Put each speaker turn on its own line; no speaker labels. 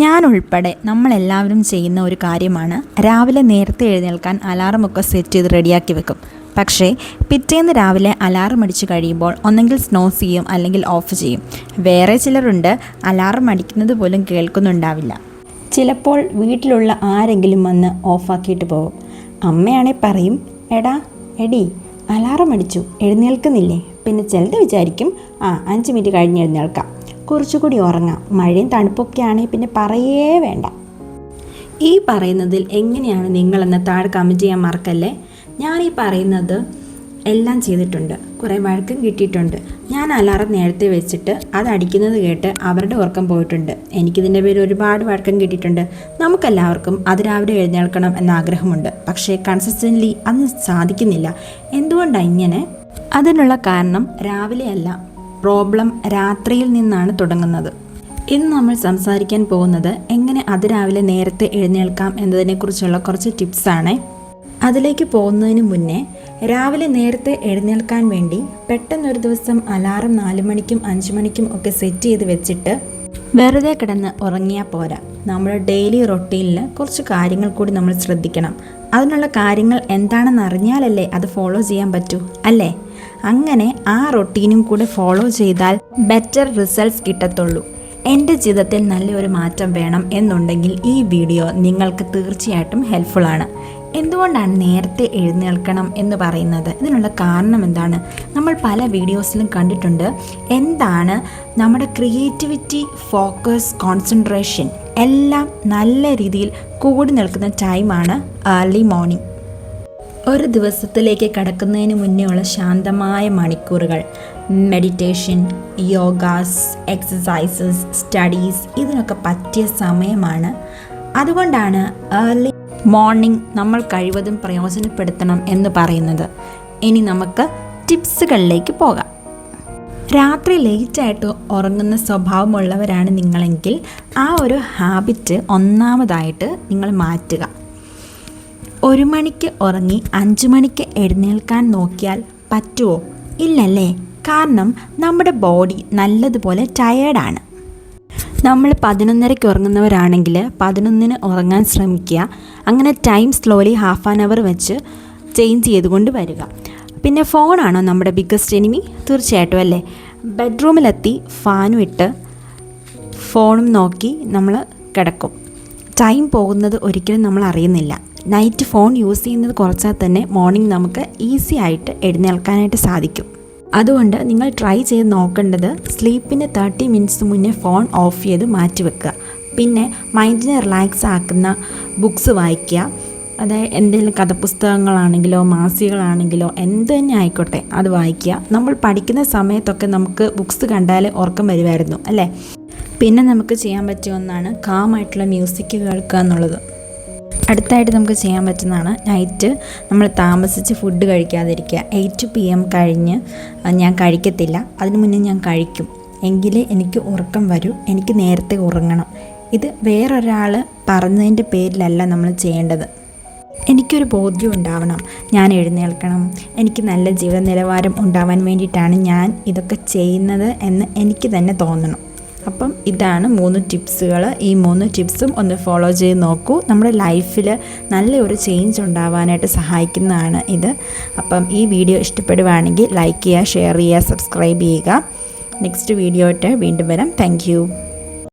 ഞാനുൾപ്പെടെ നമ്മളെല്ലാവരും ചെയ്യുന്ന ഒരു കാര്യമാണ് രാവിലെ നേരത്തെ എഴുന്നേൽക്കാൻ അലാറമൊക്കെ സെറ്റ് ചെയ്ത് റെഡിയാക്കി വെക്കും. പക്ഷേ പിറ്റേന്ന് രാവിലെ അലാറം അടിച്ചു കഴിയുമ്പോൾ ഒന്നെങ്കിൽ സ്നോസ് ചെയ്യും, അല്ലെങ്കിൽ ഓഫ് ചെയ്യും. വേറെ ചിലരുണ്ട് അലാറം അടിക്കുന്നത് പോലും കേൾക്കുന്നുണ്ടാവില്ല. ചിലപ്പോൾ വീട്ടിലുള്ള ആരെങ്കിലും വന്ന് ഓഫാക്കിയിട്ട് പോകും. അമ്മയാണെ പറയും, എടി അലാറം അടിച്ചു, എഴുന്നേൽക്കുന്നില്ലേ? പിന്നെ ചിലത് വിചാരിക്കും 5 മിനിറ്റ് കഴിഞ്ഞ് എഴുന്നേൽക്കാം, കുറച്ചുകൂടി ഉറങ്ങാം, മഴയും തണുപ്പൊക്കെ ആണെങ്കിൽ പിന്നെ പറയേ വേണ്ട. ഈ പറയുന്നതിൽ എങ്ങനെയാണ് നിങ്ങളെന്ന് താഴെ കമൻറ്റ് ചെയ്യാൻ മറക്കല്ലേ. ഞാൻ ഈ പറയുന്നത് എല്ലാം ചെയ്തിട്ടുണ്ട്, കുറേ വഴക്കം കിട്ടിയിട്ടുണ്ട്. ഞാൻ അലാറം നേരത്തെ വെച്ചിട്ട് അത് അടിക്കുന്നത് കേട്ട് അവരുടെ ഉറക്കം പോയിട്ടുണ്ട്. എനിക്കിതിൻ്റെ പേര് ഒരുപാട് വഴക്കം കിട്ടിയിട്ടുണ്ട്. നമുക്കെല്ലാവർക്കും അതിരാവിലെ എഴുന്നേൽക്കണം എന്ന ആഗ്രഹമുണ്ട്. പക്ഷേ കൺസിസ്റ്റൻ്റ്ലി അതൊന്നും സാധിക്കുന്നില്ല. എന്തുകൊണ്ടാണ് ഇങ്ങനെ? അതിനുള്ള കാരണം രാവിലെയല്ല, പ്രോബ്ലം രാത്രിയിൽ നിന്നാണ് തുടങ്ങുന്നത്. ഇന്ന് നമ്മൾ സംസാരിക്കാൻ പോകുന്നത് എങ്ങനെ അതിരാവിലെ നേരത്തെ എഴുന്നേൽക്കാം എന്നതിനെക്കുറിച്ചുള്ള കുറച്ച് ടിപ്സാണ്. അതിലേക്ക് പോകുന്നതിന് മുന്നേ രാവിലെ നേരത്തെ എഴുന്നേൽക്കാൻ വേണ്ടി പെട്ടെന്നൊരു ദിവസം അലാറം 4 മണിക്കും 5 മണിക്കും ഒക്കെ സെറ്റ് ചെയ്ത് വെച്ചിട്ട് വെറുതെ കിടന്ന് ഉറങ്ങിയാൽ പോരാ. നമ്മുടെ ഡെയിലി റൊട്ടീനിൽ കുറച്ച് കാര്യങ്ങൾ കൂടി നമ്മൾ ശ്രദ്ധിക്കണം. അതിനുള്ള കാര്യങ്ങൾ എന്താണെന്ന് അറിഞ്ഞാലല്ലേ അത് ഫോളോ ചെയ്യാൻ പറ്റൂ, അല്ലേ? അങ്ങനെ ആ റൊട്ടീനും കൂടെ ഫോളോ ചെയ്താൽ ബെറ്റർ റിസൾട്ട്സ് കിട്ടത്തുള്ളൂ. എൻ്റെ ജീവിതത്തിൽ നല്ലൊരു മാറ്റം വേണം എന്നുണ്ടെങ്കിൽ ഈ വീഡിയോ നിങ്ങൾക്ക് തീർച്ചയായിട്ടും ഹെൽപ്ഫുള്ളാണ്. എന്തുകൊണ്ടാണ് നേരത്തെ എഴുന്നേൽക്കണം എന്ന് പറയുന്നത്? ഇതിനുള്ള കാരണം എന്താണ്? നമ്മൾ പല വീഡിയോസിലും കണ്ടിട്ടുണ്ട്. എന്താണ് നമ്മുടെ ക്രിയേറ്റിവിറ്റി, ഫോക്കസ്, കോൺസെൻട്രേഷൻ എല്ലാം നല്ല രീതിയിൽ കൂടി നിൽക്കുന്ന ടൈമാണ് ഏർലി മോർണിംഗ്. ഒരു ദിവസത്തിലേക്ക് കടക്കുന്നതിന് മുന്നേ ഉള്ള ശാന്തമായ മണിക്കൂറുകൾ, മെഡിറ്റേഷൻ, യോഗാസ്, എക്സസൈസസ്, സ്റ്റഡീസ് ഇതിനൊക്കെ പറ്റിയ സമയമാണ്. അതുകൊണ്ടാണ് ഏർലി മോർണിംഗ് നമ്മൾ കഴിവതും പ്രയോജനപ്പെടുത്തണം എന്ന് പറയുന്നത്. ഇനി നമുക്ക് ടിപ്സുകളിലേക്ക് പോകാം. രാത്രി ലേറ്റായിട്ട് ഉറങ്ങുന്ന സ്വഭാവമുള്ളവരാണ് നിങ്ങളെങ്കിൽ ആ ഒരു ഹാബിറ്റ് ഒന്നാമതായിട്ട് നിങ്ങൾ മാറ്റുക. 1 മണിക്ക് ഉറങ്ങി 5 മണിക്ക് എഴുന്നേൽക്കാൻ നോക്കിയാൽ പറ്റുമോ? ഇല്ലല്ലേ. കാരണം നമ്മുടെ ബോഡി നല്ലതുപോലെ ടയേർഡാണ്. നമ്മൾ 11:30 ഉറങ്ങുന്നവരാണെങ്കിൽ 11 ഉറങ്ങാൻ ശ്രമിക്കുക. അങ്ങനെ time slowly half an hour വെച്ച് ചേഞ്ച് ചെയ്തുകൊണ്ട് വരിക. പിന്നെ ഫോണാണോ നമ്മുടെ ബിഗ്ഗസ്റ്റ് എനിമി? തീർച്ചയായിട്ടും അല്ലേ. ബെഡ്റൂമിലെത്തി ഫാനും ഇട്ട് ഫോണും നോക്കി നമ്മൾ കിടക്കും. ടൈം പോകുന്നത് ഒരിക്കലും നമ്മൾ അറിയുന്നില്ല. നൈറ്റ് ഫോൺ യൂസ് ചെയ്യുന്നത് കുറച്ചാൽ തന്നെ മോർണിംഗ് നമുക്ക് ഈസി ആയിട്ട് എഴുന്നേൽക്കാനായിട്ട് സാധിക്കും. അതുകൊണ്ട് നിങ്ങൾ ട്രൈ ചെയ്ത് നോക്കേണ്ടത് സ്ലീപ്പിന് 30 മിനിറ്റ്സ് മുന്നേ ഫോൺ ഓഫ് ചെയ്ത് മാറ്റി വെക്കുക. പിന്നെ മൈൻഡിനെ റിലാക്സ് ആക്കുന്ന ബുക്സ് വായിക്കുക. അതായത് എന്തെങ്കിലും കഥപുസ്തകങ്ങളാണെങ്കിലോ മാസികകളാണെങ്കിലോ എന്ത് തന്നെ ആയിക്കോട്ടെ അത് വായിക്കുക. നമ്മൾ പഠിക്കുന്ന സമയത്തൊക്കെ നമുക്ക് ബുക്സ് കണ്ടാൽ ഉറക്കം വരുമായിരുന്നു, അല്ലേ? പിന്നെ നമുക്ക് ചെയ്യാൻ പറ്റിയ ഒന്നാണ് കാമായിട്ടുള്ള മ്യൂസിക് കേൾക്കുക എന്നുള്ളത്. അടുത്തായിട്ട് നമുക്ക് ചെയ്യാൻ പറ്റുന്നതാണ് നൈറ്റ് നമ്മൾ താമസിച്ച് ഫുഡ് കഴിക്കാതിരിക്കുക. 8 PM കഴിഞ്ഞ് ഞാൻ കഴിക്കത്തില്ല, അതിന് മുന്നേ ഞാൻ കഴിക്കും. എങ്കിലേ എനിക്ക് ഉറക്കം വരൂ, എനിക്ക് നേരത്തെ ഉറങ്ങണം. ഇത് വേറൊരാൾ പറഞ്ഞതിൻ്റെ പേരിലല്ല നമ്മൾ ചെയ്യേണ്ടത്. എനിക്കൊരു ബോധ്യം ഉണ്ടാവണം, ഞാൻ എഴുന്നേൽക്കണം, എനിക്ക് നല്ല ജീവിത നിലവാരം ഉണ്ടാവാൻ വേണ്ടിയിട്ടാണ് ഞാൻ ഇതൊക്കെ ചെയ്യുന്നത് എന്ന് എനിക്ക് തന്നെ തോന്നണം. അപ്പം ഇതാണ് 3 ടിപ്സുകൾ. ഈ 3 ടിപ്സും ഒന്ന് ഫോളോ ചെയ്ത് നോക്കൂ. നമ്മുടെ ലൈഫിൽ നല്ലൊരു ചേഞ്ച് ഉണ്ടാവാനായിട്ട് സഹായിക്കുന്നതാണ് ഇത്. അപ്പം ഈ വീഡിയോ ഇഷ്ടപ്പെടുകയാണെങ്കിൽ ലൈക്ക് ചെയ്യുക, ഷെയർ ചെയ്യുക, സബ്സ്ക്രൈബ് ചെയ്യുക. നെക്സ്റ്റ് വീഡിയോ ആയിട്ട് വീണ്ടും വരാം. Thank you.